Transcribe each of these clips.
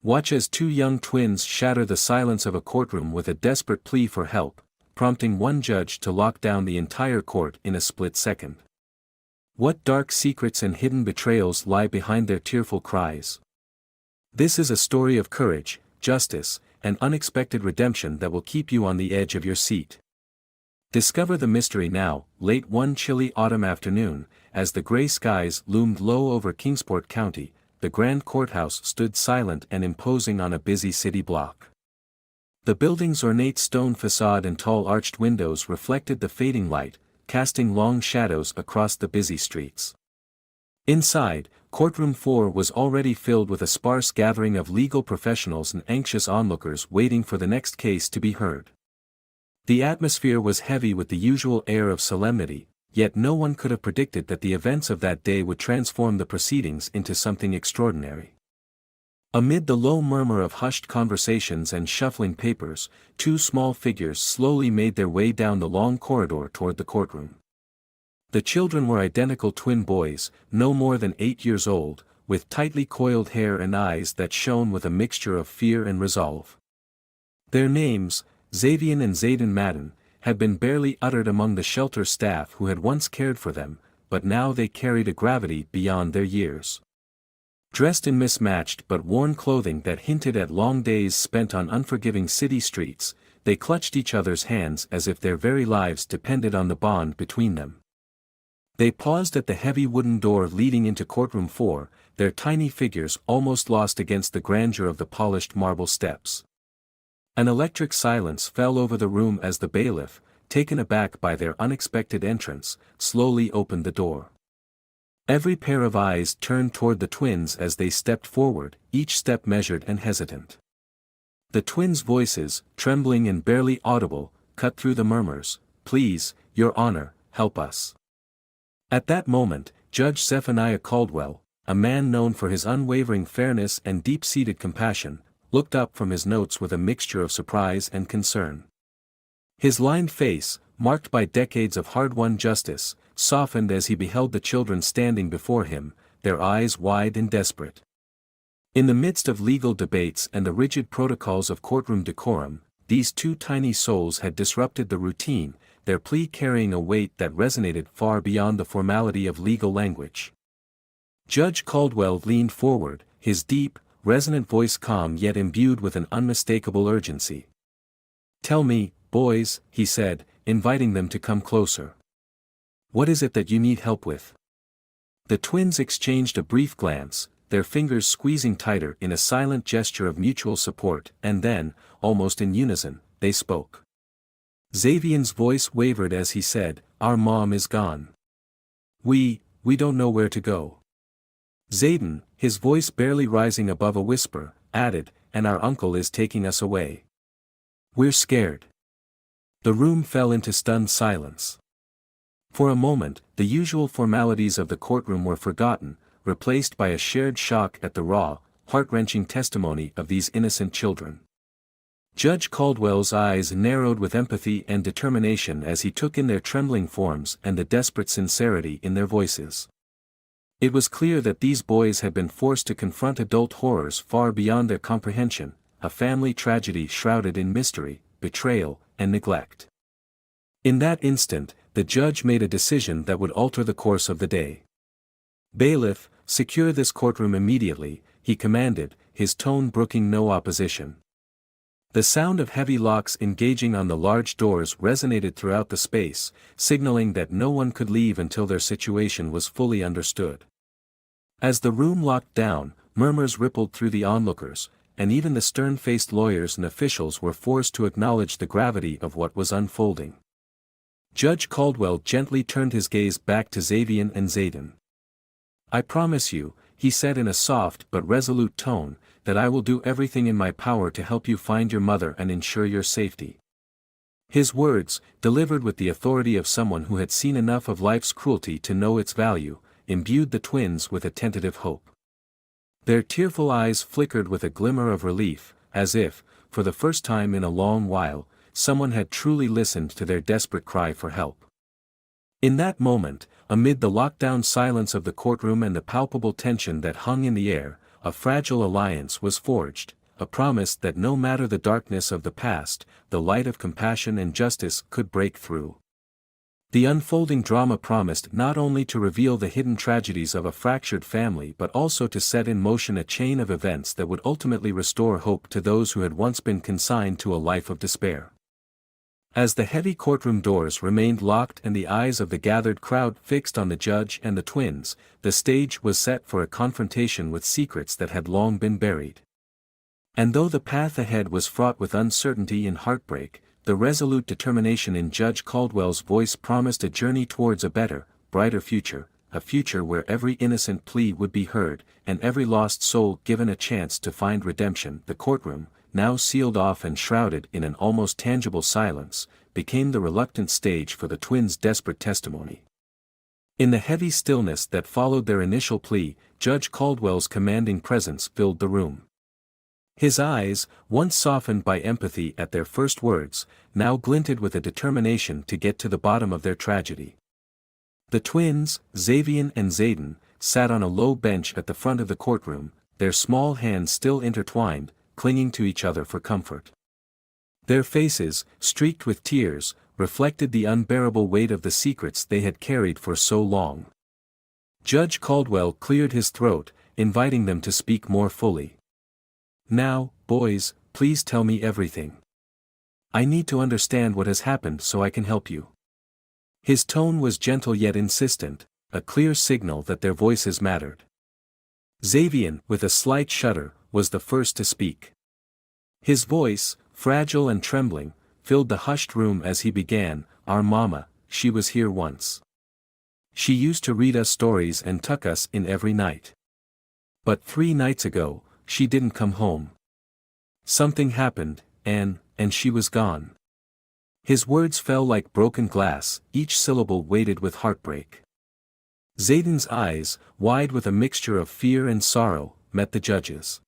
Watch as two young twins shatter the silence of a courtroom with a desperate plea for help, prompting one judge to lock down the entire court in a split second. What dark secrets and hidden betrayals lie behind their tearful cries? This is a story of courage, justice, and unexpected redemption that will keep you on the edge of your seat. Discover the mystery now, late one chilly autumn afternoon, as the gray skies loomed low over Kingsport County. The grand courthouse stood silent and imposing on a busy city block. The building's ornate stone facade and tall arched windows reflected the fading light, casting long shadows across the busy streets. Inside, Courtroom 4 was already filled with a sparse gathering of legal professionals and anxious onlookers waiting for the next case to be heard. The atmosphere was heavy with the usual air of solemnity, yet no one could have predicted that the events of that day would transform the proceedings into something extraordinary. Amid the low murmur of hushed conversations and shuffling papers, two small figures slowly made their way down the long corridor toward the courtroom. The children were identical twin boys, no more than 8 years old, with tightly coiled hair and eyes that shone with a mixture of fear and resolve. Their names, Xavier and Zayden Madden, had been barely uttered among the shelter staff who had once cared for them, but now they carried a gravity beyond their years. Dressed in mismatched but worn clothing that hinted at long days spent on unforgiving city streets, they clutched each other's hands as if their very lives depended on the bond between them. They paused at the heavy wooden door leading into Courtroom 4, their tiny figures almost lost against the grandeur of the polished marble steps. An electric silence fell over the room as the bailiff, taken aback by their unexpected entrance, slowly opened the door. Every pair of eyes turned toward the twins as they stepped forward, each step measured and hesitant. The twins' voices, trembling and barely audible, cut through the murmurs, "Please, Your Honor, help us." At that moment, Judge Zephaniah Caldwell, a man known for his unwavering fairness and deep-seated compassion, looked up from his notes with a mixture of surprise and concern. His lined face, marked by decades of hard-won justice, softened as he beheld the children standing before him, their eyes wide and desperate. In the midst of legal debates and the rigid protocols of courtroom decorum, these two tiny souls had disrupted the routine, their plea carrying a weight that resonated far beyond the formality of legal language. Judge Caldwell leaned forward, his deep, resonant voice calm yet imbued with an unmistakable urgency. "Tell me, boys," he said, inviting them to come closer. "What is it that you need help with?" The twins exchanged a brief glance, their fingers squeezing tighter in a silent gesture of mutual support, and then, almost in unison, they spoke. Xavier's voice wavered as he said, "Our mom is gone. We don't know where to go." Zayden, his voice barely rising above a whisper, added, "And our uncle is taking us away. We're scared." The room fell into stunned silence. For a moment, the usual formalities of the courtroom were forgotten, replaced by a shared shock at the raw, heart-wrenching testimony of these innocent children. Judge Caldwell's eyes narrowed with empathy and determination as he took in their trembling forms and the desperate sincerity in their voices. It was clear that these boys had been forced to confront adult horrors far beyond their comprehension, a family tragedy shrouded in mystery, betrayal, and neglect. In that instant, the judge made a decision that would alter the course of the day. "Bailiff, secure this courtroom immediately," he commanded, his tone brooking no opposition. The sound of heavy locks engaging on the large doors resonated throughout the space, signaling that no one could leave until their situation was fully understood. As the room locked down, murmurs rippled through the onlookers, and even the stern-faced lawyers and officials were forced to acknowledge the gravity of what was unfolding. Judge Caldwell gently turned his gaze back to Xavier and Zayden. "I promise you," he said in a soft but resolute tone, "that I will do everything in my power to help you find your mother and ensure your safety." His words, delivered with the authority of someone who had seen enough of life's cruelty to know its value, imbued the twins with a tentative hope. Their tearful eyes flickered with a glimmer of relief, as if, for the first time in a long while, someone had truly listened to their desperate cry for help. In that moment, amid the lockdown silence of the courtroom and the palpable tension that hung in the air, a fragile alliance was forged, a promise that no matter the darkness of the past, the light of compassion and justice could break through. The unfolding drama promised not only to reveal the hidden tragedies of a fractured family but also to set in motion a chain of events that would ultimately restore hope to those who had once been consigned to a life of despair. As the heavy courtroom doors remained locked and the eyes of the gathered crowd fixed on the judge and the twins, the stage was set for a confrontation with secrets that had long been buried. And though the path ahead was fraught with uncertainty and heartbreak, the resolute determination in Judge Caldwell's voice promised a journey towards a better, brighter future, a future where every innocent plea would be heard, and every lost soul given a chance to find redemption. The courtroom, now sealed off and shrouded in an almost tangible silence, became the reluctant stage for the twins' desperate testimony. In the heavy stillness that followed their initial plea, Judge Caldwell's commanding presence filled the room. His eyes, once softened by empathy at their first words, now glinted with a determination to get to the bottom of their tragedy. The twins, Xavier and Zayden, sat on a low bench at the front of the courtroom, their small hands still intertwined, clinging to each other for comfort. Their faces, streaked with tears, reflected the unbearable weight of the secrets they had carried for so long. Judge Caldwell cleared his throat, inviting them to speak more fully. "Now, boys, please tell me everything. I need to understand what has happened so I can help you." His tone was gentle yet insistent, a clear signal that their voices mattered. Xavier, with a slight shudder, was the first to speak. His voice, fragile and trembling, filled the hushed room as he began, "Our mama, she was here once. She used to read us stories and tuck us in every night. But 3 nights ago, she didn't come home. Something happened, and she was gone." His words fell like broken glass, each syllable weighted with heartbreak. Zayden's eyes, wide with a mixture of fear and sorrow, met the judge's.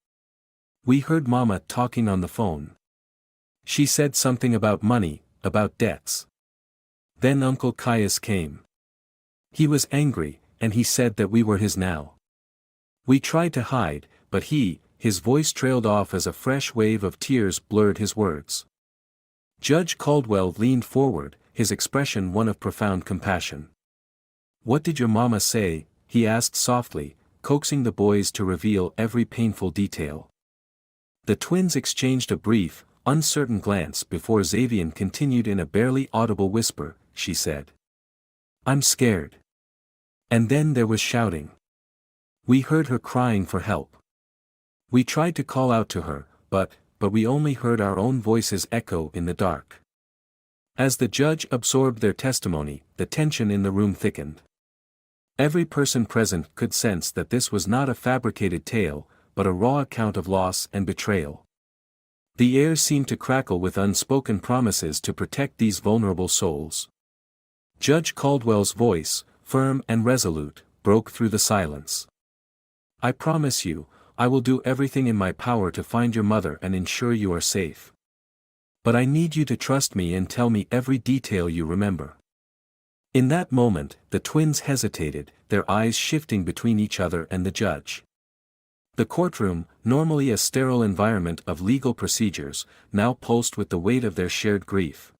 "We heard Mama talking on the phone. She said something about money, about debts. Then Uncle Caius came. He was angry, and he said that we were his now. We tried to hide, but his voice trailed off as a fresh wave of tears blurred his words. Judge Caldwell leaned forward, his expression one of profound compassion. "What did your mama say?" he asked softly, coaxing the boys to reveal every painful detail. The twins exchanged a brief, uncertain glance before Xavier continued in a barely audible whisper. "She said, 'I'm scared.' And then there was shouting. We heard her crying for help. We tried to call out to her, but we only heard our own voices echo in the dark." As the judge absorbed their testimony, the tension in the room thickened. Every person present could sense that this was not a fabricated tale, but a raw account of loss and betrayal. The air seemed to crackle with unspoken promises to protect these vulnerable souls. Judge Caldwell's voice, firm and resolute, broke through the silence. "I promise you, I will do everything in my power to find your mother and ensure you are safe. But I need you to trust me and tell me every detail you remember." In that moment, the twins hesitated, their eyes shifting between each other and the judge. The courtroom, normally a sterile environment of legal procedures, now pulsed with the weight of their shared grief.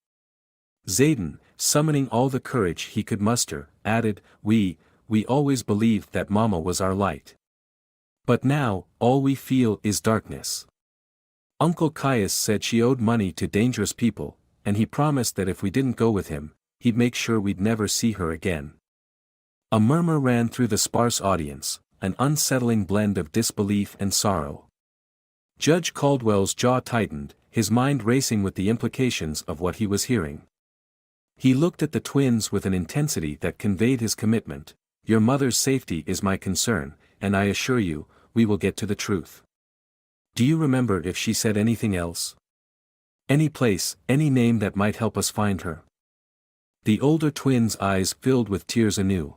Zayden, summoning all the courage he could muster, added, We always believed that Mama was our light. But now, all we feel is darkness. Uncle Caius said she owed money to dangerous people, and he promised that if we didn't go with him, he'd make sure we'd never see her again." A murmur ran through the sparse audience, an unsettling blend of disbelief and sorrow. Judge Caldwell's jaw tightened, his mind racing with the implications of what he was hearing. He looked at the twins with an intensity that conveyed his commitment. "Your mother's safety is my concern, and I assure you, we will get to the truth. Do you remember if she said anything else? Any place, any name that might help us find her?" The older twins' eyes filled with tears anew.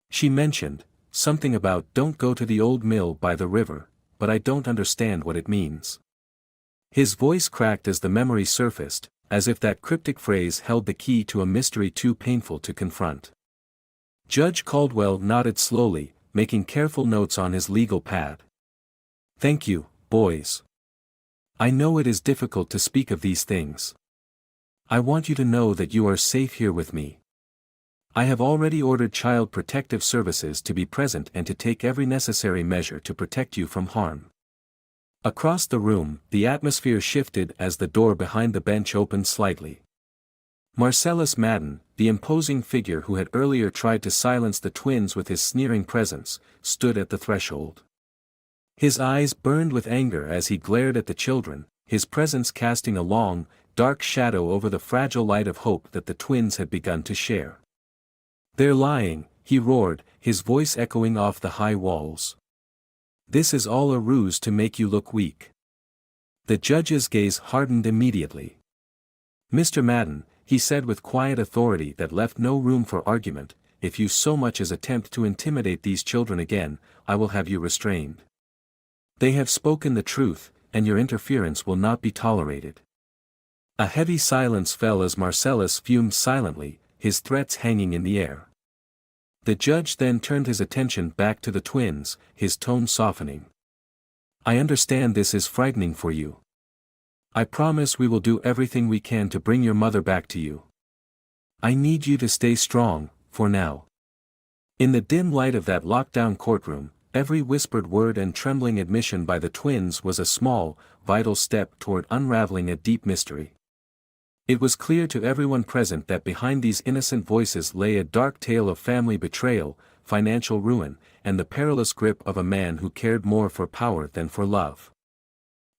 "She mentioned something about don't go to the old mill by the river, but I don't understand what it means." His voice cracked as the memory surfaced, as if that cryptic phrase held the key to a mystery too painful to confront. Judge Caldwell nodded slowly, making careful notes on his legal pad. Thank you, boys. I know it is difficult to speak of these things. I want you to know that you are safe here with me. I have already ordered Child Protective Services to be present and to take every necessary measure to protect you from harm. Across the room, the atmosphere shifted as the door behind the bench opened slightly. Marcellus Madden, the imposing figure who had earlier tried to silence the twins with his sneering presence, stood at the threshold. His eyes burned with anger as he glared at the children, his presence casting a long, dark shadow over the fragile light of hope that the twins had begun to share. "They're lying," he roared, his voice echoing off the high walls. "This is all a ruse to make you look weak." The judge's gaze hardened immediately. "Mr. Madden," he said with quiet authority that left no room for argument, "if you so much as attempt to intimidate these children again, I will have you restrained. They have spoken the truth, and your interference will not be tolerated." A heavy silence fell as Marcellus fumed silently, his threats hanging in the air. The judge then turned his attention back to the twins, his tone softening. "I understand this is frightening for you. I promise we will do everything we can to bring your mother back to you. I need you to stay strong, for now." In the dim light of that locked-down courtroom, every whispered word and trembling admission by the twins was a small, vital step toward unraveling a deep mystery. It was clear to everyone present that behind these innocent voices lay a dark tale of family betrayal, financial ruin, and the perilous grip of a man who cared more for power than for love.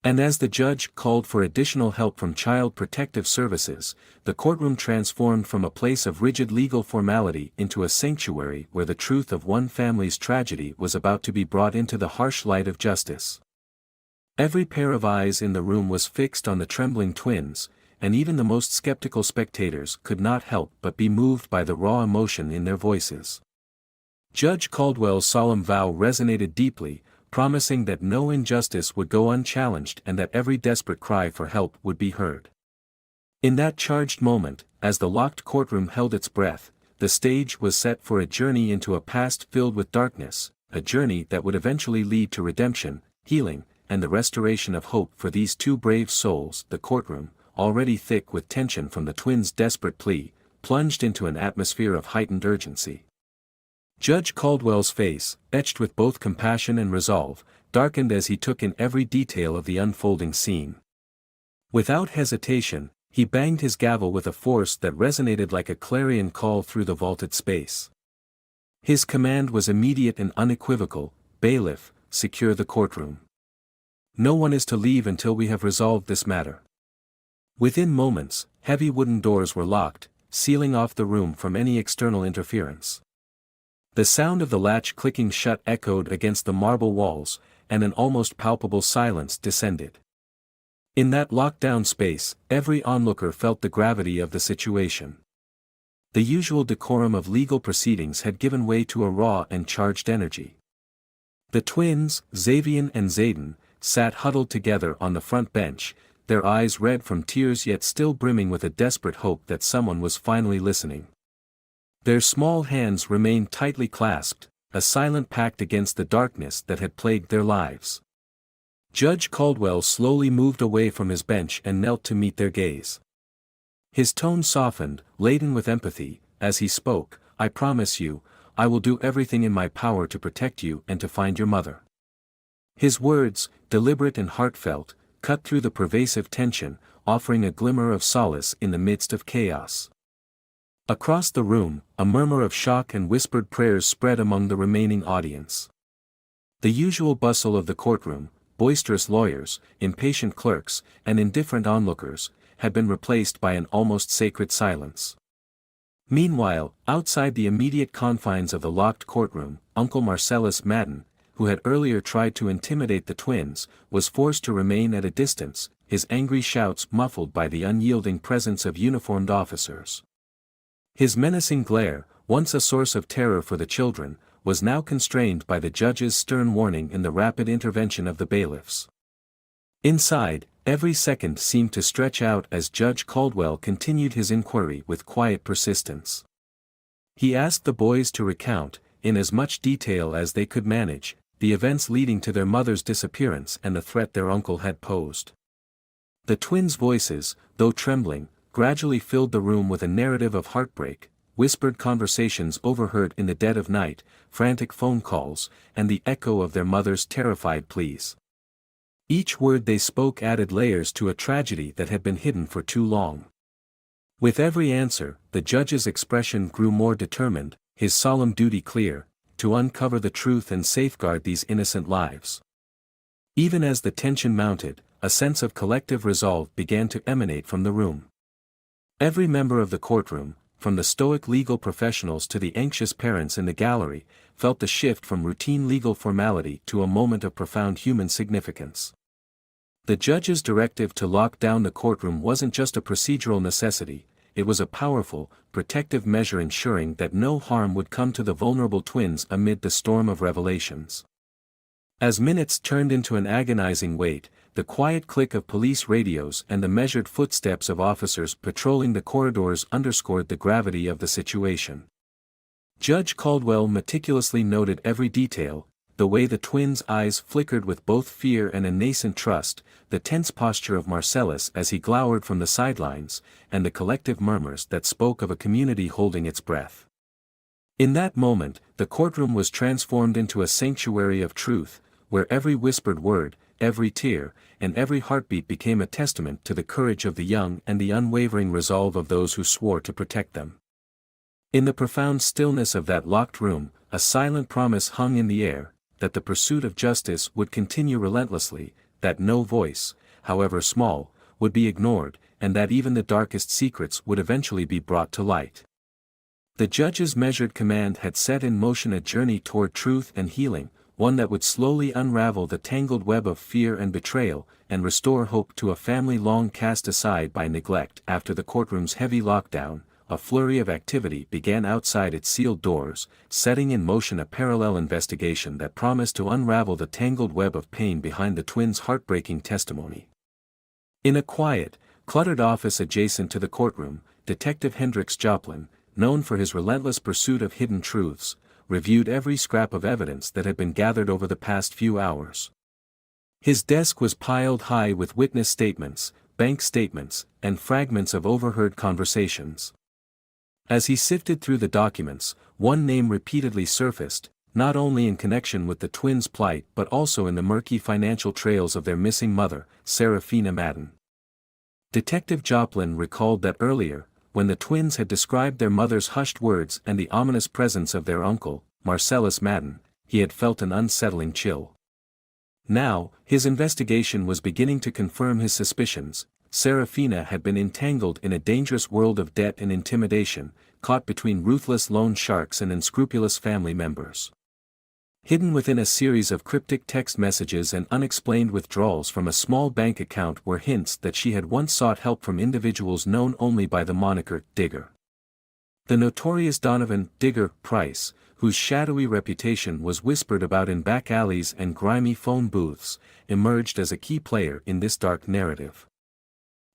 And as the judge called for additional help from Child Protective Services, the courtroom transformed from a place of rigid legal formality into a sanctuary where the truth of one family's tragedy was about to be brought into the harsh light of justice. Every pair of eyes in the room was fixed on the trembling twins, and even the most skeptical spectators could not help but be moved by the raw emotion in their voices. Judge Caldwell's solemn vow resonated deeply, promising that no injustice would go unchallenged and that every desperate cry for help would be heard. In that charged moment, as the locked courtroom held its breath, the stage was set for a journey into a past filled with darkness, a journey that would eventually lead to redemption, healing, and the restoration of hope for these two brave souls. The courtroom, already thick with tension from the twins' desperate plea, plunged into an atmosphere of heightened urgency. Judge Caldwell's face, etched with both compassion and resolve, darkened as he took in every detail of the unfolding scene. Without hesitation, he banged his gavel with a force that resonated like a clarion call through the vaulted space. His command was immediate and unequivocal: "Bailiff, secure the courtroom. No one is to leave until we have resolved this matter." Within moments, heavy wooden doors were locked, sealing off the room from any external interference. The sound of the latch clicking shut echoed against the marble walls, and an almost palpable silence descended. In that locked-down space, every onlooker felt the gravity of the situation. The usual decorum of legal proceedings had given way to a raw and charged energy. The twins, Xavier and Zayden, sat huddled together on the front bench, their eyes red from tears yet still brimming with a desperate hope that someone was finally listening. Their small hands remained tightly clasped, a silent pact against the darkness that had plagued their lives. Judge Caldwell slowly moved away from his bench and knelt to meet their gaze. His tone softened, laden with empathy, as he spoke. "I promise you, I will do everything in my power to protect you and to find your mother." His words, deliberate and heartfelt, cut through the pervasive tension, offering a glimmer of solace in the midst of chaos. Across the room, a murmur of shock and whispered prayers spread among the remaining audience. The usual bustle of the courtroom, boisterous lawyers, impatient clerks, and indifferent onlookers, had been replaced by an almost sacred silence. Meanwhile, outside the immediate confines of the locked courtroom, Uncle Marcellus Madden, who had earlier tried to intimidate the twins, was forced to remain at a distance, his angry shouts muffled by the unyielding presence of uniformed officers. His menacing glare, once a source of terror for the children, was now constrained by the judge's stern warning and the rapid intervention of the bailiffs. Inside, every second seemed to stretch out as Judge Caldwell continued his inquiry with quiet persistence. He asked the boys to recount, in as much detail as they could manage, the events leading to their mother's disappearance and the threat their uncle had posed. The twins' voices, though trembling, gradually filled the room with a narrative of heartbreak, whispered conversations overheard in the dead of night, frantic phone calls, and the echo of their mother's terrified pleas. Each word they spoke added layers to a tragedy that had been hidden for too long. With every answer, the judge's expression grew more determined, his solemn duty clear, to uncover the truth and safeguard these innocent lives. Even as the tension mounted, a sense of collective resolve began to emanate from the room. Every member of the courtroom, from the stoic legal professionals to the anxious parents in the gallery, felt the shift from routine legal formality to a moment of profound human significance. The judge's directive to lock down the courtroom wasn't just a procedural necessity, it was a powerful, protective measure ensuring that no harm would come to the vulnerable twins amid the storm of revelations. As minutes turned into an agonizing wait, the quiet click of police radios and the measured footsteps of officers patrolling the corridors underscored the gravity of the situation. Judge Caldwell meticulously noted every detail, the way the twins' eyes flickered with both fear and a nascent trust, the tense posture of Marcellus as he glowered from the sidelines, and the collective murmurs that spoke of a community holding its breath. In that moment, the courtroom was transformed into a sanctuary of truth, where every whispered word, every tear, and every heartbeat became a testament to the courage of the young and the unwavering resolve of those who swore to protect them. In the profound stillness of that locked room, a silent promise hung in the air, that the pursuit of justice would continue relentlessly, that no voice, however small, would be ignored, and that even the darkest secrets would eventually be brought to light. The judge's measured command had set in motion a journey toward truth and healing, one that would slowly unravel the tangled web of fear and betrayal, and restore hope to a family long cast aside by neglect. After the courtroom's heavy lockdown, a flurry of activity began outside its sealed doors, setting in motion a parallel investigation that promised to unravel the tangled web of pain behind the twins' heartbreaking testimony. In a quiet, cluttered office adjacent to the courtroom, Detective Hendricks Joplin, known for his relentless pursuit of hidden truths, reviewed every scrap of evidence that had been gathered over the past few hours. His desk was piled high with witness statements, bank statements, and fragments of overheard conversations. As he sifted through the documents, one name repeatedly surfaced, not only in connection with the twins' plight but also in the murky financial trails of their missing mother, Serafina Madden. Detective Joplin recalled that earlier, when the twins had described their mother's hushed words and the ominous presence of their uncle, Marcellus Madden, he had felt an unsettling chill. Now, his investigation was beginning to confirm his suspicions. Serafina had been entangled in a dangerous world of debt and intimidation, caught between ruthless loan sharks and unscrupulous family members. Hidden within a series of cryptic text messages and unexplained withdrawals from a small bank account were hints that she had once sought help from individuals known only by the moniker Digger. The notorious Donovan Digger Price, whose shadowy reputation was whispered about in back alleys and grimy phone booths, emerged as a key player in this dark narrative.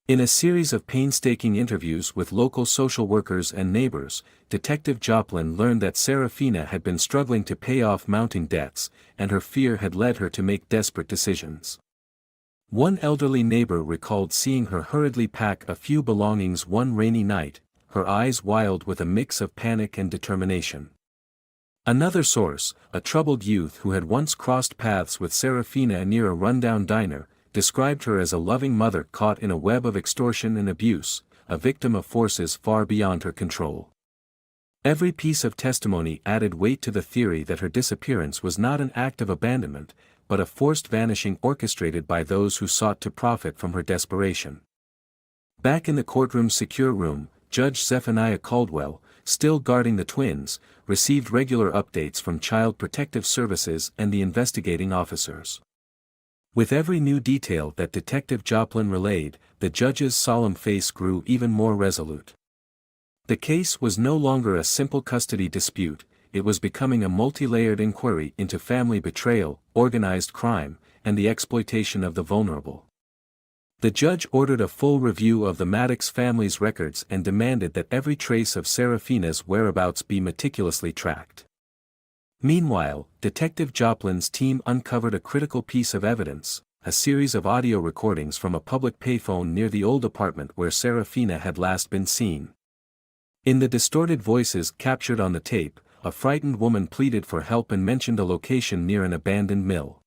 In a series of painstaking interviews with local social workers and neighbors, Detective Joplin learned that Serafina had been struggling to pay off mounting debts, and her fear had led her to make desperate decisions. One elderly neighbor recalled seeing her hurriedly pack a few belongings one rainy night, her eyes wild with a mix of panic and determination. Another source, a troubled youth who had once crossed paths with Serafina near a rundown diner, described her as a loving mother caught in a web of extortion and abuse, a victim of forces far beyond her control. Every piece of testimony added weight to the theory that her disappearance was not an act of abandonment, but a forced vanishing orchestrated by those who sought to profit from her desperation. Back in the courtroom's secure room, Judge Zephaniah Caldwell, still guarding the twins, received regular updates from Child Protective Services and the investigating officers. With every new detail that Detective Joplin relayed, the judge's solemn face grew even more resolute. The case was no longer a simple custody dispute, it was becoming a multi-layered inquiry into family betrayal, organized crime, and the exploitation of the vulnerable. The judge ordered a full review of the Maddox family's records and demanded that every trace of Serafina's whereabouts be meticulously tracked. Meanwhile, Detective Joplin's team uncovered a critical piece of evidence, a series of audio recordings from a public payphone near the old apartment where Serafina had last been seen. In the distorted voices captured on the tape, a frightened woman pleaded for help and mentioned a location near an abandoned mill.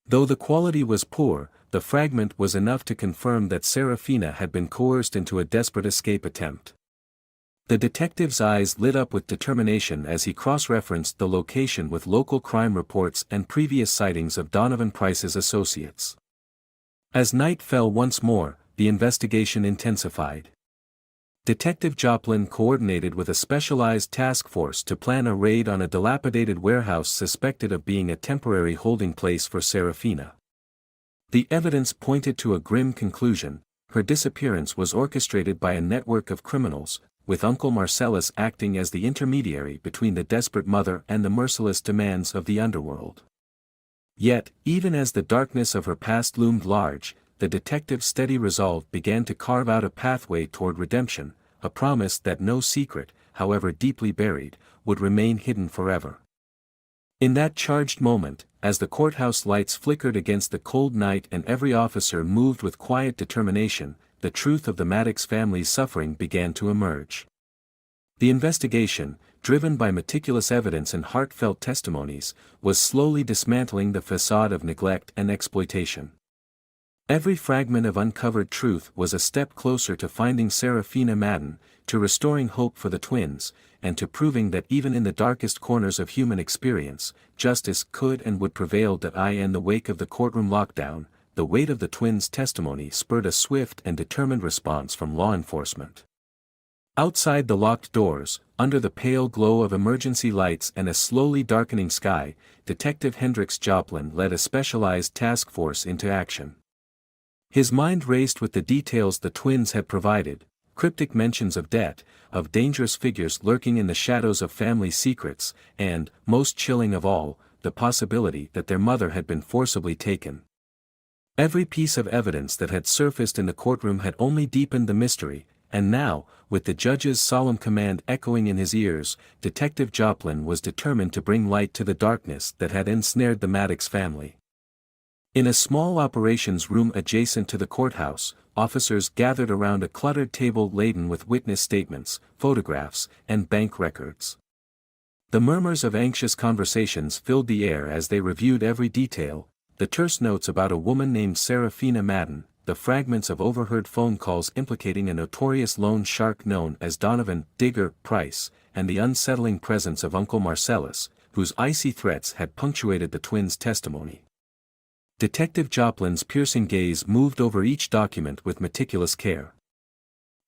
Though the quality was poor, the fragment was enough to confirm that Serafina had been coerced into a desperate escape attempt. The detective's eyes lit up with determination as he cross-referenced the location with local crime reports and previous sightings of Donovan Price's associates. As night fell once more, the investigation intensified. Detective Joplin coordinated with a specialized task force to plan a raid on a dilapidated warehouse suspected of being a temporary holding place for Serafina. The evidence pointed to a grim conclusion: her disappearance was orchestrated by a network of criminals, with Uncle Marcellus acting as the intermediary between the desperate mother and the merciless demands of the underworld. Yet, even as the darkness of her past loomed large, the detective's steady resolve began to carve out a pathway toward redemption, a promise that no secret, however deeply buried, would remain hidden forever. In that charged moment, as the courthouse lights flickered against the cold night and every officer moved with quiet determination, the truth of the Maddox family's suffering began to emerge. The investigation, driven by meticulous evidence and heartfelt testimonies, was slowly dismantling the facade of neglect and exploitation. Every fragment of uncovered truth was a step closer to finding Serafina Madden, to restoring hope for the twins, and to proving that even in the darkest corners of human experience, justice could and would prevail. In the wake of the courtroom lockdown, the weight of the twins' testimony spurred a swift and determined response from law enforcement. Outside the locked doors, under the pale glow of emergency lights and a slowly darkening sky, Detective Hendricks Joplin led a specialized task force into action. His mind raced with the details the twins had provided: cryptic mentions of debt, of dangerous figures lurking in the shadows of family secrets, and, most chilling of all, the possibility that their mother had been forcibly taken. Every piece of evidence that had surfaced in the courtroom had only deepened the mystery, and now, with the judge's solemn command echoing in his ears, Detective Joplin was determined to bring light to the darkness that had ensnared the Maddox family. In a small operations room adjacent to the courthouse, officers gathered around a cluttered table laden with witness statements, photographs, and bank records. The murmurs of anxious conversations filled the air as they reviewed every detail: the terse notes about a woman named Serafina Madden, the fragments of overheard phone calls implicating a notorious loan shark known as Donovan "Digger" Price, and the unsettling presence of Uncle Marcellus, whose icy threats had punctuated the twins' testimony. Detective Joplin's piercing gaze moved over each document with meticulous care.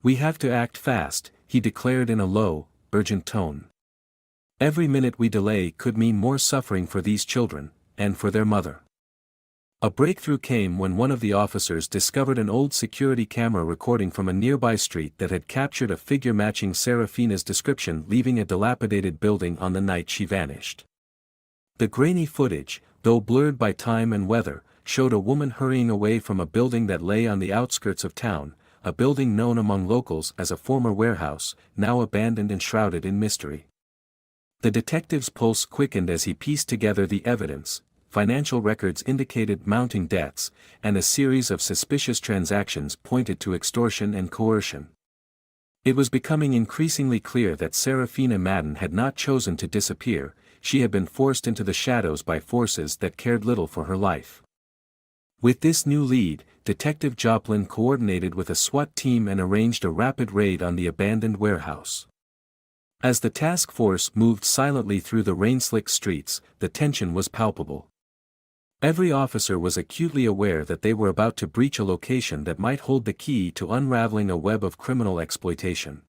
"We have to act fast," he declared in a low, urgent tone. "Every minute we delay could mean more suffering for these children, and for their mother." A breakthrough came when one of the officers discovered an old security camera recording from a nearby street that had captured a figure matching Serafina's description leaving a dilapidated building on the night she vanished. The grainy footage, though blurred by time and weather, showed a woman hurrying away from a building that lay on the outskirts of town, a building known among locals as a former warehouse, now abandoned and shrouded in mystery. The detective's pulse quickened as he pieced together the evidence. Financial records indicated mounting debts, and a series of suspicious transactions pointed to extortion and coercion. It was becoming increasingly clear that Serafina Madden had not chosen to disappear; she had been forced into the shadows by forces that cared little for her life. With this new lead, Detective Joplin coordinated with a SWAT team and arranged a rapid raid on the abandoned warehouse. As the task force moved silently through the rain-slicked streets, the tension was palpable. Every officer was acutely aware that they were about to breach a location that might hold the key to unraveling a web of criminal exploitation.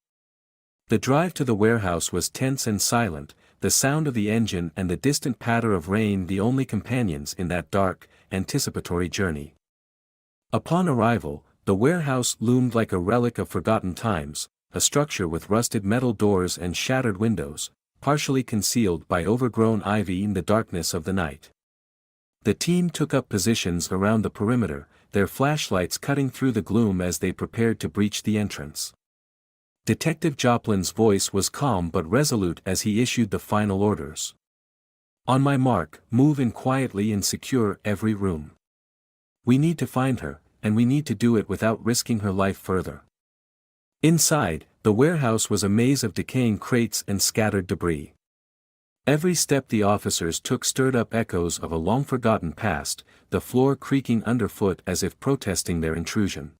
The drive to the warehouse was tense and silent, the sound of the engine and the distant patter of rain the only companions in that dark, anticipatory journey. Upon arrival, the warehouse loomed like a relic of forgotten times, a structure with rusted metal doors and shattered windows, partially concealed by overgrown ivy in the darkness of the night. The team took up positions around the perimeter, their flashlights cutting through the gloom as they prepared to breach the entrance. Detective Joplin's voice was calm but resolute as he issued the final orders. On my mark, move in quietly and secure every room. We need to find her, and we need to do it without risking her life further. Inside, the warehouse was a maze of decaying crates and scattered debris. Every step the officers took stirred up echoes of a long-forgotten past, the floor creaking underfoot as if protesting their intrusion.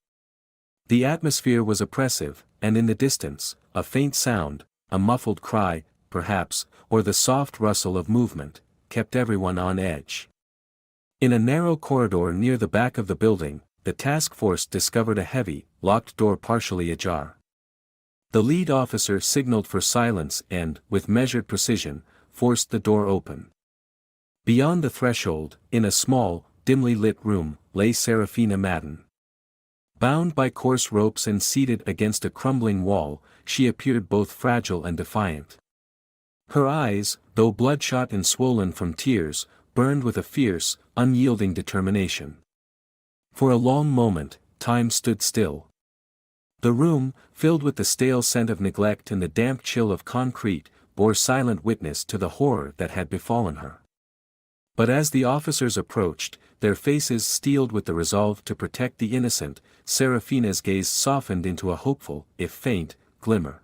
The atmosphere was oppressive, and in the distance, a faint sound, a muffled cry, perhaps, or the soft rustle of movement, kept everyone on edge. In a narrow corridor near the back of the building, the task force discovered a heavy, locked door partially ajar. The lead officer signaled for silence and, with measured precision, forced the door open. Beyond the threshold, in a small, dimly lit room, lay Serafina Madden. Bound by coarse ropes and seated against a crumbling wall, she appeared both fragile and defiant. Her eyes, though bloodshot and swollen from tears, burned with a fierce, unyielding determination. For a long moment, time stood still. The room, filled with the stale scent of neglect and the damp chill of concrete, bore silent witness to the horror that had befallen her. But as the officers approached, their faces steeled with the resolve to protect the innocent, Serafina's gaze softened into a hopeful, if faint, glimmer.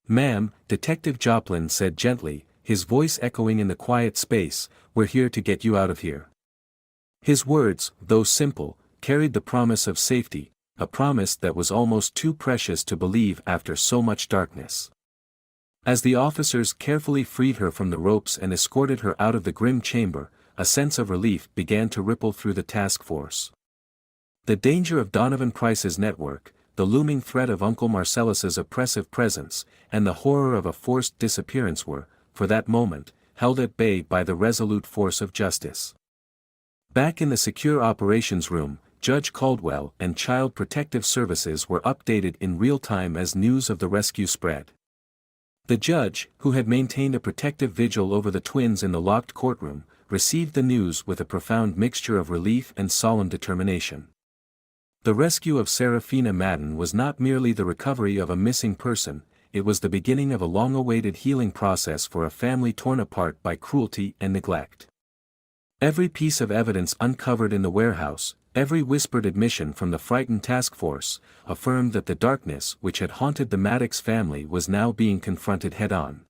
"Ma'am," Detective Joplin said gently, his voice echoing in the quiet space, "we're here to get you out of here." His words, though simple, carried the promise of safety, a promise that was almost too precious to believe after so much darkness. As the officers carefully freed her from the ropes and escorted her out of the grim chamber, a sense of relief began to ripple through the task force. The danger of Donovan Price's network, the looming threat of Uncle Marcellus's oppressive presence, and the horror of a forced disappearance were, for that moment, held at bay by the resolute force of justice. Back in the secure operations room, Judge Caldwell and Child Protective Services were updated in real time as news of the rescue spread. The judge, who had maintained a protective vigil over the twins in the locked courtroom, received the news with a profound mixture of relief and solemn determination. The rescue of Serafina Madden was not merely the recovery of a missing person, it was the beginning of a long-awaited healing process for a family torn apart by cruelty and neglect. Every piece of evidence uncovered in the warehouse, every whispered admission from the frightened task force, affirmed that the darkness which had haunted the Maddox family was now being confronted head-on.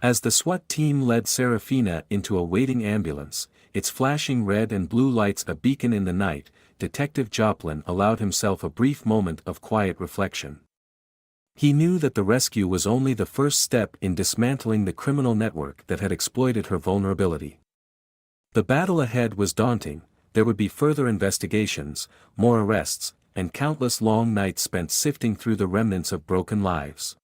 As the SWAT team led Serafina into a waiting ambulance, its flashing red and blue lights a beacon in the night, Detective Joplin allowed himself a brief moment of quiet reflection. He knew that the rescue was only the first step in dismantling the criminal network that had exploited her vulnerability. The battle ahead was daunting. There would be further investigations, more arrests, and countless long nights spent sifting through the remnants of broken lives.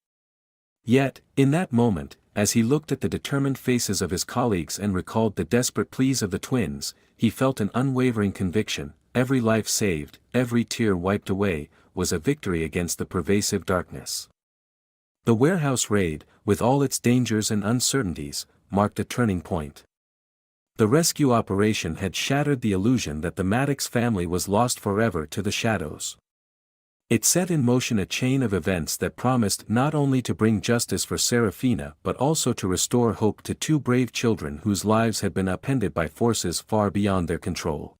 Yet, in that moment, as he looked at the determined faces of his colleagues and recalled the desperate pleas of the twins, he felt an unwavering conviction: every life saved, every tear wiped away, was a victory against the pervasive darkness. The warehouse raid, with all its dangers and uncertainties, marked a turning point. The rescue operation had shattered the illusion that the Maddox family was lost forever to the shadows. It set in motion a chain of events that promised not only to bring justice for Serafina but also to restore hope to two brave children whose lives had been upended by forces far beyond their control.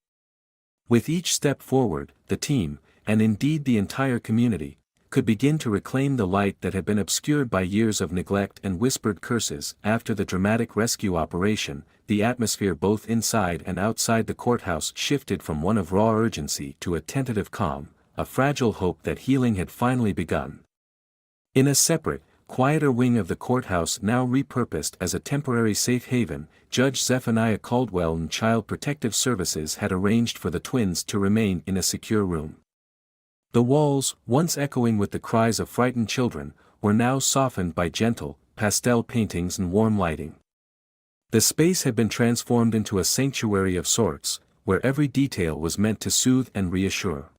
With each step forward, the team, and indeed the entire community, could begin to reclaim the light that had been obscured by years of neglect and whispered curses. After the dramatic rescue operation, the atmosphere both inside and outside the courthouse shifted from one of raw urgency to a tentative calm, a fragile hope that healing had finally begun. In a separate, quieter wing of the courthouse now repurposed as a temporary safe haven, Judge Zephaniah Caldwell and Child Protective Services had arranged for the twins to remain in a secure room. The walls, once echoing with the cries of frightened children, were now softened by gentle, pastel paintings and warm lighting. The space had been transformed into a sanctuary of sorts, where every detail was meant to soothe and reassure.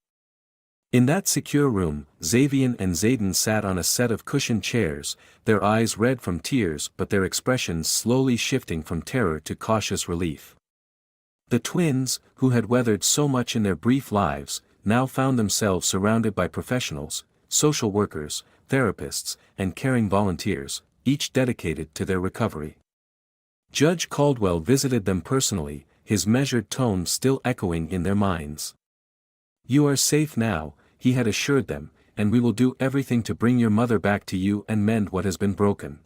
In that secure room, Xavian and Zayden sat on a set of cushioned chairs, their eyes red from tears but their expressions slowly shifting from terror to cautious relief. The twins, who had weathered so much in their brief lives, now found themselves surrounded by professionals, social workers, therapists, and caring volunteers, each dedicated to their recovery. Judge Caldwell visited them personally, his measured tone still echoing in their minds. "You are safe now," he had assured them, "and we will do everything to bring your mother back to you and mend what has been broken."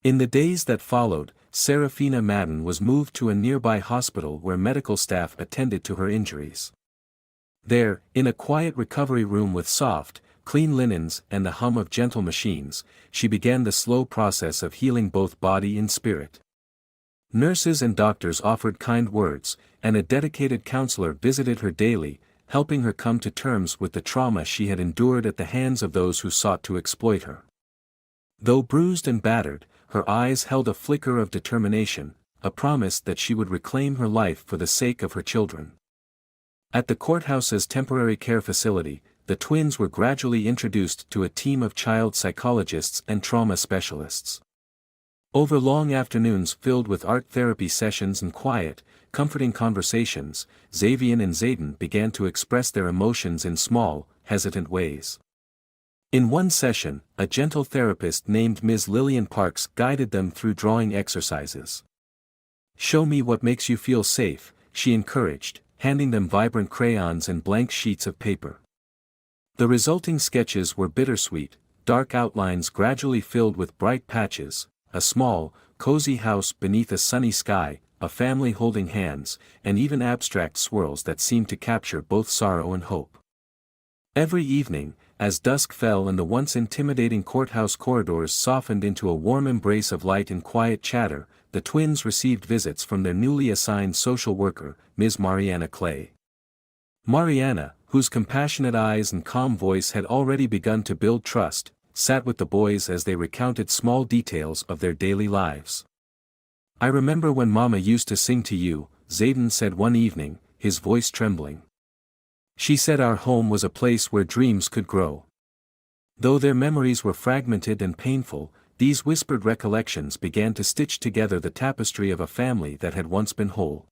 In the days that followed, Serafina Madden was moved to a nearby hospital where medical staff attended to her injuries. There, in a quiet recovery room with soft, clean linens and the hum of gentle machines, she began the slow process of healing both body and spirit. Nurses and doctors offered kind words, and a dedicated counselor visited her daily, helping her come to terms with the trauma she had endured at the hands of those who sought to exploit her. Though bruised and battered, her eyes held a flicker of determination, a promise that she would reclaim her life for the sake of her children. At the courthouse's temporary care facility, the twins were gradually introduced to a team of child psychologists and trauma specialists. Over long afternoons filled with art therapy sessions and quiet, comforting conversations, Xavier and Zayden began to express their emotions in small, hesitant ways. In one session, a gentle therapist named Ms. Lillian Parks guided them through drawing exercises. "Show me what makes you feel safe," she encouraged, handing them vibrant crayons and blank sheets of paper. The resulting sketches were bittersweet, dark outlines gradually filled with bright patches, a small, cozy house beneath a sunny sky, a family holding hands, and even abstract swirls that seemed to capture both sorrow and hope. Every evening, as dusk fell and the once intimidating courthouse corridors softened into a warm embrace of light and quiet chatter, the twins received visits from their newly assigned social worker, Ms. Mariana Clay. Mariana, whose compassionate eyes and calm voice had already begun to build trust, sat with the boys as they recounted small details of their daily lives. "I remember when Mama used to sing to you," Zayden said one evening, his voice trembling. "She said our home was a place where dreams could grow." Though their memories were fragmented and painful, these whispered recollections began to stitch together the tapestry of a family that had once been whole.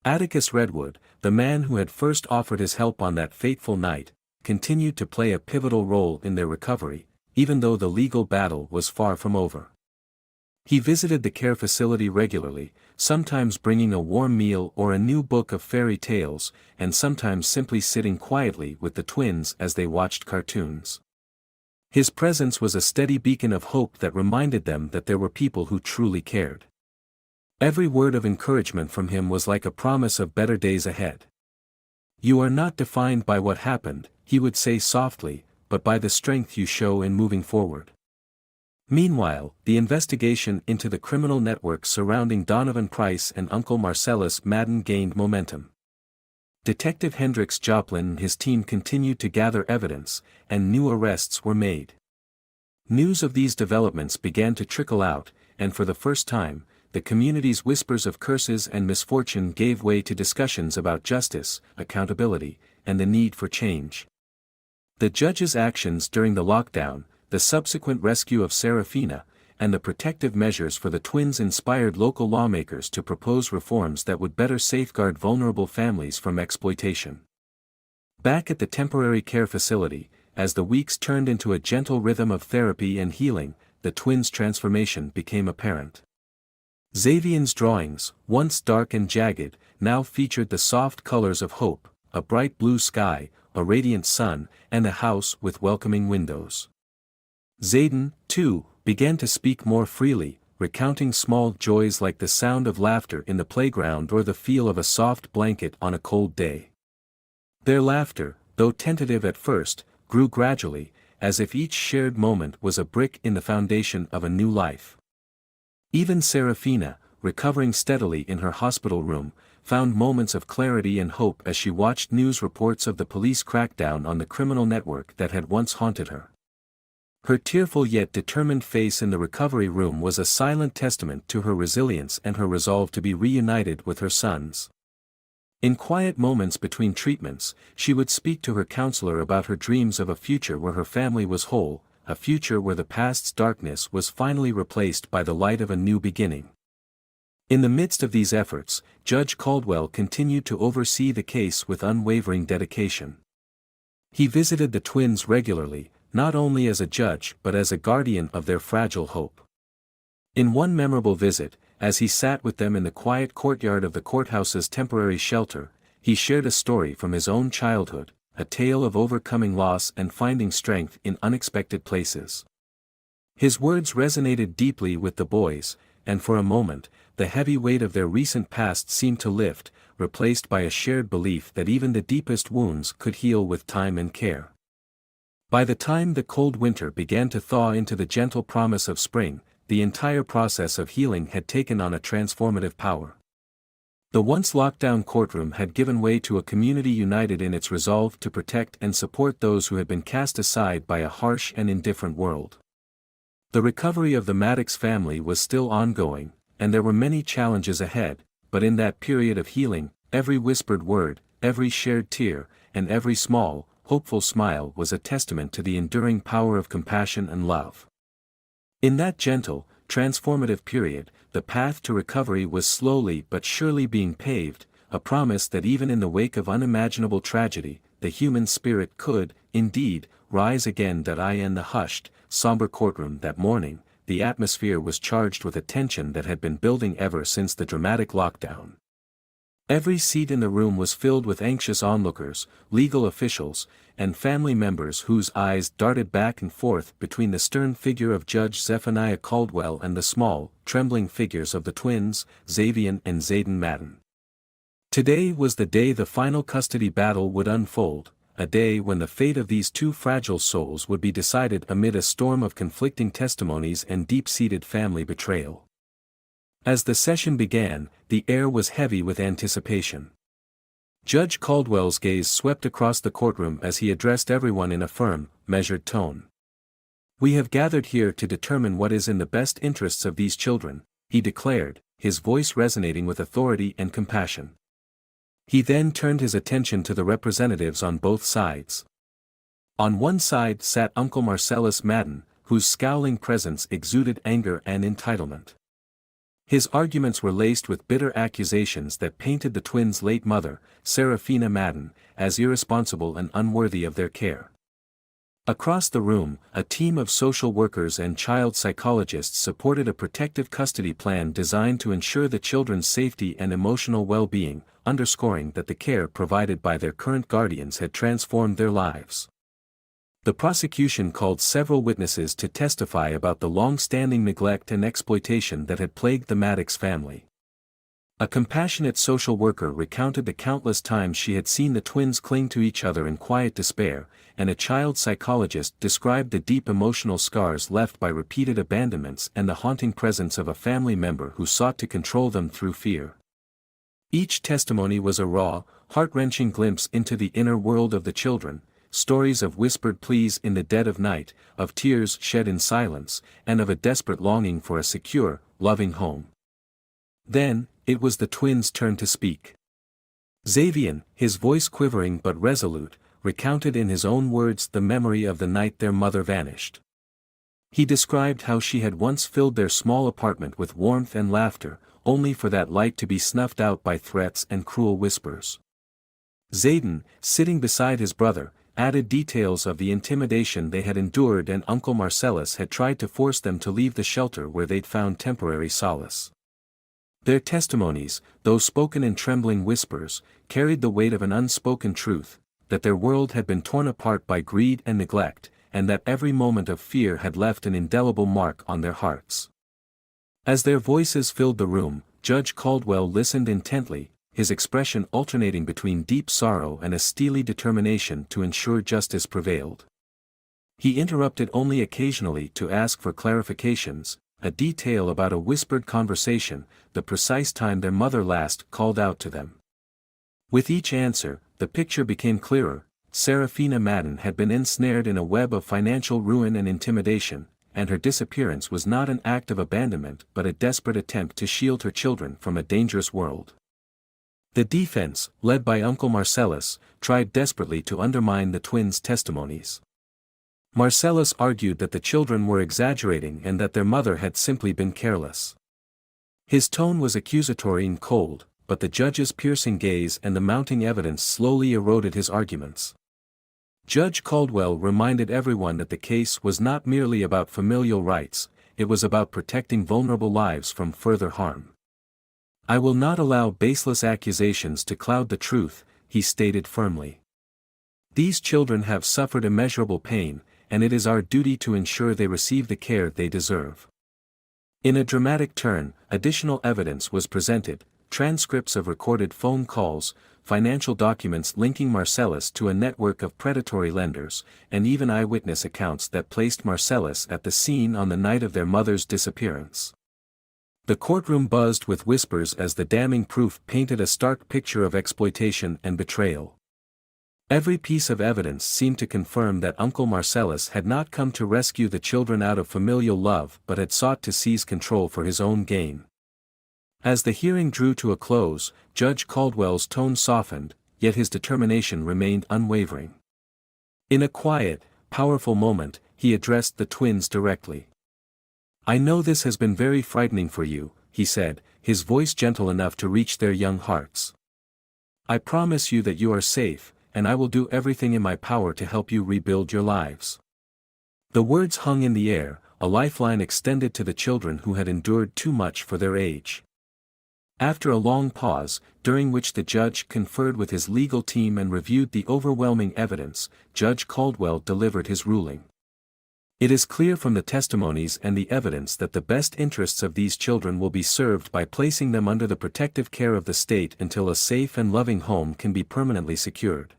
Atticus Redwood, the man who had first offered his help on that fateful night, continued to play a pivotal role in their recovery, even though the legal battle was far from over. He visited the care facility regularly, sometimes bringing a warm meal or a new book of fairy tales, and sometimes simply sitting quietly with the twins as they watched cartoons. His presence was a steady beacon of hope that reminded them that there were people who truly cared. Every word of encouragement from him was like a promise of better days ahead. "You are not defined by what happened," he would say softly, "but by the strength you show in moving forward." Meanwhile, the investigation into the criminal network surrounding Donovan Price and Uncle Marcellus Madden gained momentum. Detective Hendrix Joplin and his team continued to gather evidence, and new arrests were made. News of these developments began to trickle out, and for the first time, the community's whispers of curses and misfortune gave way to discussions about justice, accountability, and the need for change. The judge's actions during the lockdown, the subsequent rescue of Serafina, and the protective measures for the twins inspired local lawmakers to propose reforms that would better safeguard vulnerable families from exploitation. Back at the temporary care facility, as the weeks turned into a gentle rhythm of therapy and healing, the twins' transformation became apparent. Xavier's drawings, once dark and jagged, now featured the soft colors of hope, a bright blue sky, a radiant sun, and a house with welcoming windows. Zayden, too, began to speak more freely, recounting small joys like the sound of laughter in the playground or the feel of a soft blanket on a cold day. Their laughter, though tentative at first, grew gradually, as if each shared moment was a brick in the foundation of a new life. Even Serafina, recovering steadily in her hospital room, found moments of clarity and hope as she watched news reports of the police crackdown on the criminal network that had once haunted her. Her tearful yet determined face in the recovery room was a silent testament to her resilience and her resolve to be reunited with her sons. In quiet moments between treatments, she would speak to her counselor about her dreams of a future where her family was whole, a future where the past's darkness was finally replaced by the light of a new beginning. In the midst of these efforts, Judge Caldwell continued to oversee the case with unwavering dedication. He visited the twins regularly, not only as a judge but as a guardian of their fragile hope. In one memorable visit, as he sat with them in the quiet courtyard of the courthouse's temporary shelter, he shared a story from his own childhood, a tale of overcoming loss and finding strength in unexpected places. His words resonated deeply with the boys, and for a moment, the heavy weight of their recent past seemed to lift, replaced by a shared belief that even the deepest wounds could heal with time and care. By the time the cold winter began to thaw into the gentle promise of spring, the entire process of healing had taken on a transformative power. The once locked-down courtroom had given way to a community united in its resolve to protect and support those who had been cast aside by a harsh and indifferent world. The recovery of the Maddox family was still ongoing, and there were many challenges ahead, but in that period of healing, every whispered word, every shared tear, and every small, hopeful smile was a testament to the enduring power of compassion and love. In that gentle, transformative period, the path to recovery was slowly but surely being paved, a promise that even in the wake of unimaginable tragedy, the human spirit could, indeed, rise again. In the hushed, somber courtroom that morning, the atmosphere was charged with a tension that had been building ever since the dramatic lockdown. Every seat in the room was filled with anxious onlookers, legal officials, and family members whose eyes darted back and forth between the stern figure of Judge Zephaniah Caldwell and the small, trembling figures of the twins, Xavier and Zayden Madden. Today was the day the final custody battle would unfold, a day when the fate of these two fragile souls would be decided amid a storm of conflicting testimonies and deep-seated family betrayal. As the session began, the air was heavy with anticipation. Judge Caldwell's gaze swept across the courtroom as he addressed everyone in a firm, measured tone. "We have gathered here to determine what is in the best interests of these children," he declared, his voice resonating with authority and compassion. He then turned his attention to the representatives on both sides. On one side sat Uncle Marcellus Madden, whose scowling presence exuded anger and entitlement. His arguments were laced with bitter accusations that painted the twins' late mother, Serafina Madden, as irresponsible and unworthy of their care. Across the room, a team of social workers and child psychologists supported a protective custody plan designed to ensure the children's safety and emotional well-being, underscoring that the care provided by their current guardians had transformed their lives. The prosecution called several witnesses to testify about the long-standing neglect and exploitation that had plagued the Maddox family. A compassionate social worker recounted the countless times she had seen the twins cling to each other in quiet despair, and a child psychologist described the deep emotional scars left by repeated abandonments and the haunting presence of a family member who sought to control them through fear. Each testimony was a raw, heart-wrenching glimpse into the inner world of the children, stories of whispered pleas in the dead of night, of tears shed in silence, and of a desperate longing for a secure, loving home. Then, it was the twins' turn to speak. Xavier, his voice quivering but resolute, recounted in his own words the memory of the night their mother vanished. He described how she had once filled their small apartment with warmth and laughter, only for that light to be snuffed out by threats and cruel whispers. Zayden, sitting beside his brother, added details of the intimidation they had endured, and Uncle Marcellus had tried to force them to leave the shelter where they'd found temporary solace. Their testimonies, though spoken in trembling whispers, carried the weight of an unspoken truth, that their world had been torn apart by greed and neglect, and that every moment of fear had left an indelible mark on their hearts. As their voices filled the room, Judge Caldwell listened intently, his expression alternating between deep sorrow and a steely determination to ensure justice prevailed. He interrupted only occasionally to ask for clarifications, a detail about a whispered conversation, the precise time their mother last called out to them. With each answer, the picture became clearer. Serafina Madden had been ensnared in a web of financial ruin and intimidation, and her disappearance was not an act of abandonment but a desperate attempt to shield her children from a dangerous world. The defense, led by Uncle Marcellus, tried desperately to undermine the twins' testimonies. Marcellus argued that the children were exaggerating and that their mother had simply been careless. His tone was accusatory and cold, but the judge's piercing gaze and the mounting evidence slowly eroded his arguments. Judge Caldwell reminded everyone that the case was not merely about familial rights, it was about protecting vulnerable lives from further harm. "I will not allow baseless accusations to cloud the truth," he stated firmly. "These children have suffered immeasurable pain, and it is our duty to ensure they receive the care they deserve." In a dramatic turn, additional evidence was presented: transcripts of recorded phone calls, financial documents linking Marcellus to a network of predatory lenders, and even eyewitness accounts that placed Marcellus at the scene on the night of their mother's disappearance. The courtroom buzzed with whispers as the damning proof painted a stark picture of exploitation and betrayal. Every piece of evidence seemed to confirm that Uncle Marcellus had not come to rescue the children out of familial love but had sought to seize control for his own gain. As the hearing drew to a close, Judge Caldwell's tone softened, yet his determination remained unwavering. In a quiet, powerful moment, he addressed the twins directly. "I know this has been very frightening for you," he said, his voice gentle enough to reach their young hearts. "I promise you that you are safe, and I will do everything in my power to help you rebuild your lives." The words hung in the air, a lifeline extended to the children who had endured too much for their age. After a long pause, during which the judge conferred with his legal team and reviewed the overwhelming evidence, Judge Caldwell delivered his ruling. "It is clear from the testimonies and the evidence that the best interests of these children will be served by placing them under the protective care of the state until a safe and loving home can be permanently secured.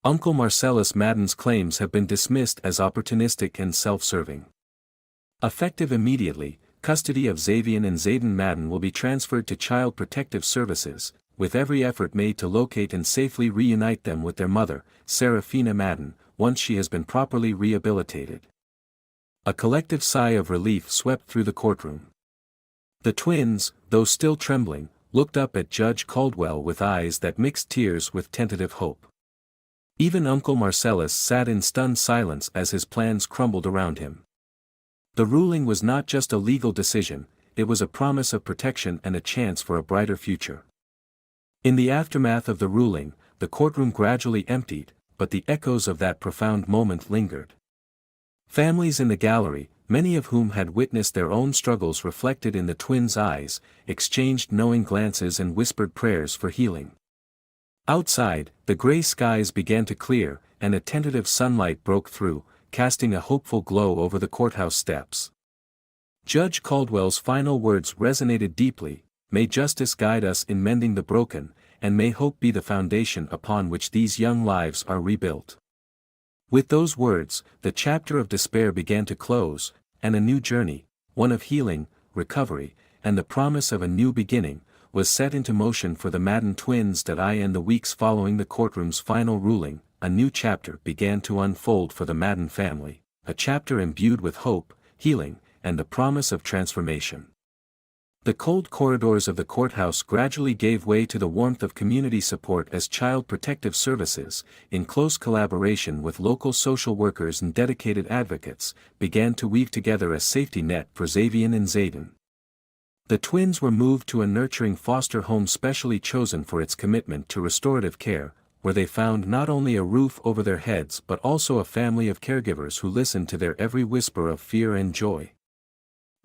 Uncle Marcellus Madden's claims have been dismissed as opportunistic and self-serving. Effective immediately, custody of Xavier and Zayden Madden will be transferred to Child Protective Services, with every effort made to locate and safely reunite them with their mother, Serafina Madden, once she has been properly rehabilitated." A collective sigh of relief swept through the courtroom. The twins, though still trembling, looked up at Judge Caldwell with eyes that mixed tears with tentative hope. Even Uncle Marcellus sat in stunned silence as his plans crumbled around him. The ruling was not just a legal decision, it was a promise of protection and a chance for a brighter future. In the aftermath of the ruling, the courtroom gradually emptied, but the echoes of that profound moment lingered. Families in the gallery, many of whom had witnessed their own struggles reflected in the twins' eyes, exchanged knowing glances and whispered prayers for healing. Outside, the gray skies began to clear, and a tentative sunlight broke through, casting a hopeful glow over the courthouse steps. Judge Caldwell's final words resonated deeply: "May justice guide us in mending the broken, and may hope be the foundation upon which these young lives are rebuilt." With those words, the chapter of despair began to close, and a new journey, one of healing, recovery, and the promise of a new beginning, was set into motion for the Madden twins. In the weeks following the courtroom's final ruling, a new chapter began to unfold for the Madden family, a chapter imbued with hope, healing, and the promise of transformation. The cold corridors of the courthouse gradually gave way to the warmth of community support as Child Protective Services, in close collaboration with local social workers and dedicated advocates, began to weave together a safety net for Xavier and Zayden. The twins were moved to a nurturing foster home specially chosen for its commitment to restorative care, where they found not only a roof over their heads but also a family of caregivers who listened to their every whisper of fear and joy.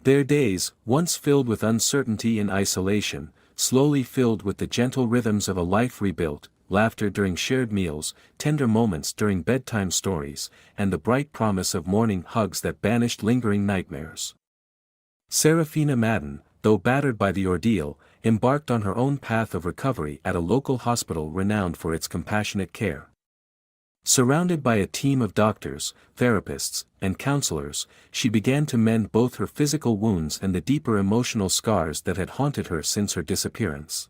Their days, once filled with uncertainty and isolation, slowly filled with the gentle rhythms of a life rebuilt, laughter during shared meals, tender moments during bedtime stories, and the bright promise of morning hugs that banished lingering nightmares. Serafina Madden, though battered by the ordeal, embarked on her own path of recovery at a local hospital renowned for its compassionate care. Surrounded by a team of doctors, therapists, and counselors, she began to mend both her physical wounds and the deeper emotional scars that had haunted her since her disappearance.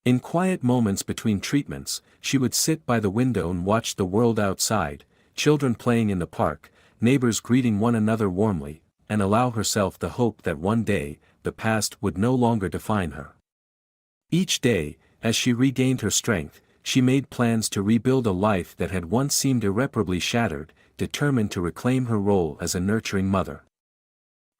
In quiet moments between treatments, she would sit by the window and watch the world outside, children playing in the park, neighbors greeting one another warmly, and allow herself the hope that one day, the past would no longer define her. Each day, as she regained her strength, she made plans to rebuild a life that had once seemed irreparably shattered, determined to reclaim her role as a nurturing mother.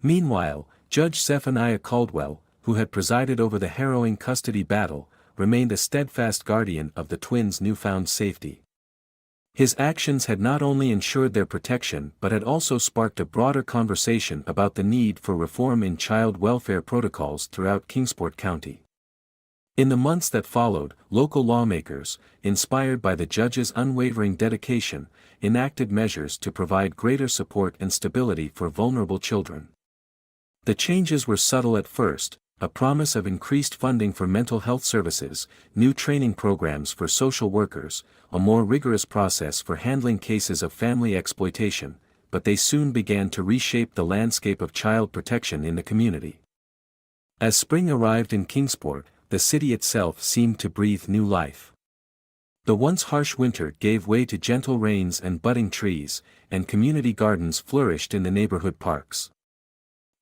Meanwhile, Judge Zephaniah Caldwell, who had presided over the harrowing custody battle, remained a steadfast guardian of the twins' newfound safety. His actions had not only ensured their protection but had also sparked a broader conversation about the need for reform in child welfare protocols throughout Kingsport County. In the months that followed, local lawmakers, inspired by the judge's unwavering dedication, enacted measures to provide greater support and stability for vulnerable children. The changes were subtle at first: a promise of increased funding for mental health services, new training programs for social workers, a more rigorous process for handling cases of family exploitation, but they soon began to reshape the landscape of child protection in the community. As spring arrived in Kingsport, the city itself seemed to breathe new life. The once harsh winter gave way to gentle rains and budding trees, and community gardens flourished in the neighborhood parks.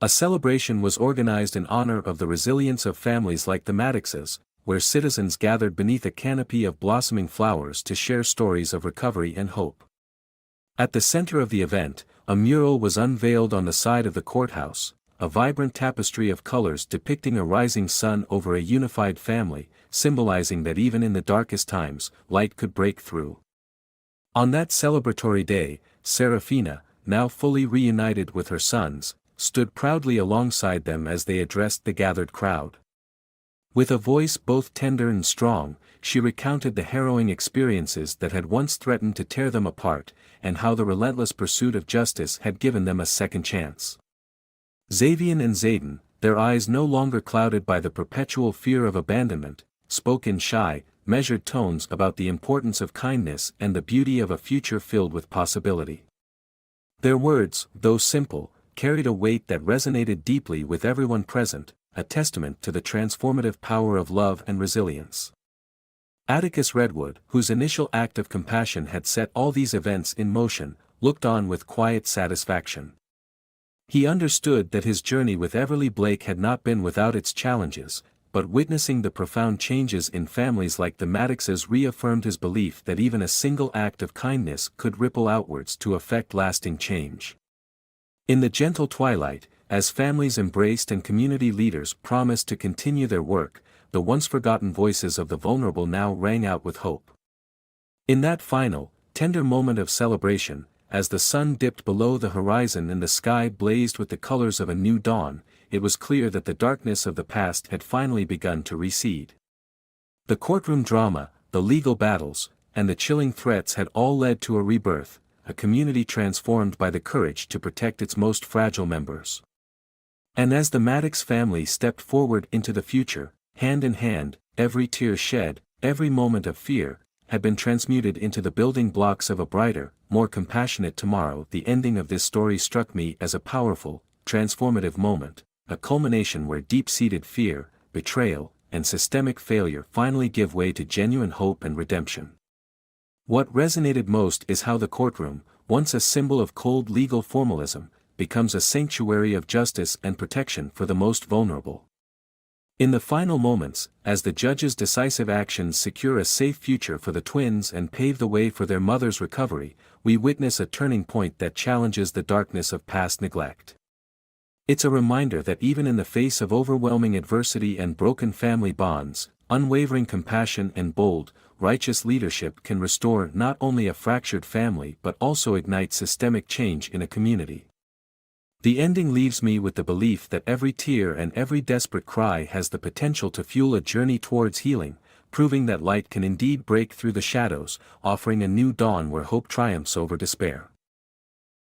A celebration was organized in honor of the resilience of families like the Maddoxes, where citizens gathered beneath a canopy of blossoming flowers to share stories of recovery and hope. At the center of the event, a mural was unveiled on the side of the courthouse, a vibrant tapestry of colors depicting a rising sun over a unified family, symbolizing that even in the darkest times, light could break through. On that celebratory day, Serafina, now fully reunited with her sons, stood proudly alongside them as they addressed the gathered crowd. With a voice both tender and strong, she recounted the harrowing experiences that had once threatened to tear them apart, and how the relentless pursuit of justice had given them a second chance. Xavian and Zayden, their eyes no longer clouded by the perpetual fear of abandonment, spoke in shy, measured tones about the importance of kindness and the beauty of a future filled with possibility. Their words, though simple, carried a weight that resonated deeply with everyone present, a testament to the transformative power of love and resilience. Atticus Redwood, whose initial act of compassion had set all these events in motion, looked on with quiet satisfaction. He understood that his journey with Everly Blake had not been without its challenges, but witnessing the profound changes in families like the Maddoxes reaffirmed his belief that even a single act of kindness could ripple outwards to effect lasting change. In the gentle twilight, as families embraced and community leaders promised to continue their work, the once forgotten voices of the vulnerable now rang out with hope. In that final, tender moment of celebration, as the sun dipped below the horizon and the sky blazed with the colors of a new dawn, it was clear that the darkness of the past had finally begun to recede. The courtroom drama, the legal battles, and the chilling threats had all led to a rebirth, a community transformed by the courage to protect its most fragile members. And as the Maddox family stepped forward into the future, hand in hand, every tear shed, every moment of fear, had been transmuted into the building blocks of a brighter, more compassionate tomorrow. The ending of this story struck me as a powerful, transformative moment, a culmination where deep-seated fear, betrayal, and systemic failure finally give way to genuine hope and redemption. What resonated most is how the courtroom, once a symbol of cold legal formalism, becomes a sanctuary of justice and protection for the most vulnerable. In the final moments, as the judge's decisive actions secure a safe future for the twins and pave the way for their mother's recovery, we witness a turning point that challenges the darkness of past neglect. It's a reminder that even in the face of overwhelming adversity and broken family bonds, unwavering compassion and bold, righteous leadership can restore not only a fractured family but also ignite systemic change in a community. The ending leaves me with the belief that every tear and every desperate cry has the potential to fuel a journey towards healing, proving that light can indeed break through the shadows, offering a new dawn where hope triumphs over despair.